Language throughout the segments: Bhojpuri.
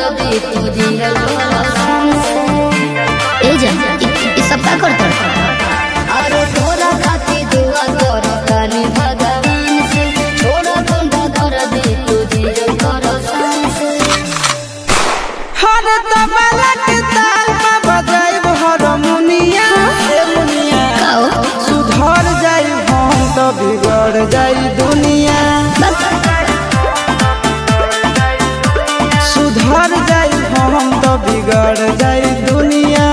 दर्दी तू दिया ए जा ई सब का करत अरे तोरा खाती दुआ कर कानी भगवान से छोड़ा बंदा दर्दी तू दिया से हर तबला के ताल में बजाइब हारमोनिया ए मुनिया सुधर जाई हम तो बिगड़ जाई दुनिया सुधर जाई हम तो बिगड़ जाई दुनिया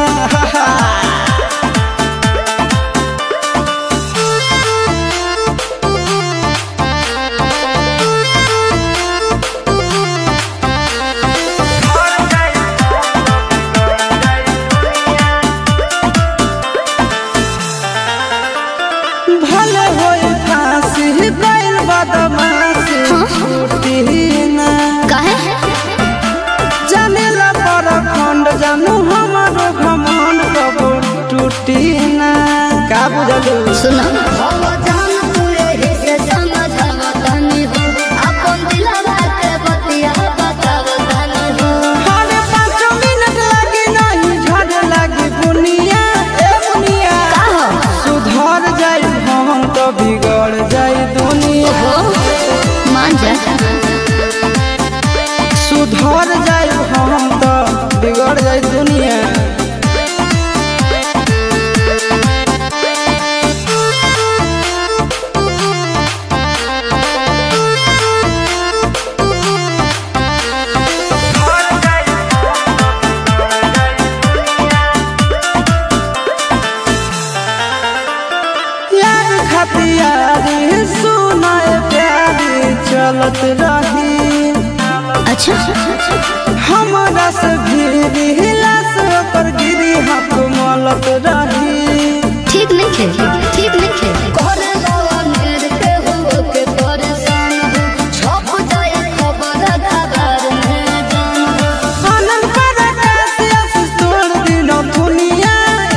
भले होई फांसी गइल बदमाशी छूटी ना काहे जानेला पर खंड जानू हमारो घमंड कब टूटी ना का बुझलू सुना हम जान तू एही से समझावा तनी हो अपन दिलवा के बतिया बतावा तनी हो हर 5 मिनट लगी नहीं झड़ लगी दुनिया ए मुनिया का हो सुधर जाई हम तो बिगड़ जाई दुनिया मान जा सुधर जाई हम तो बिगड़ जाई दुनिया यार खतियारी सुनाए प्यारी चलत रही अच्छा हमारा से भी हिला से ओकर गिरी हाथ मलत रही ठीक नहीं खे करे लवा मेरे पे हो के परेशान हो छप जाए खबर खबर में जान आनंद पर आकाश तोड़ दिनो दुनिया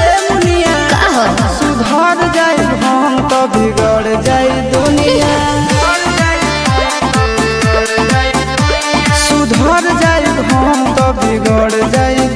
ए मुनिया का हो सुधर जाई हम तो बिगड़ जाई दुनिया सुधर जाई हम तो बिगड़ जाई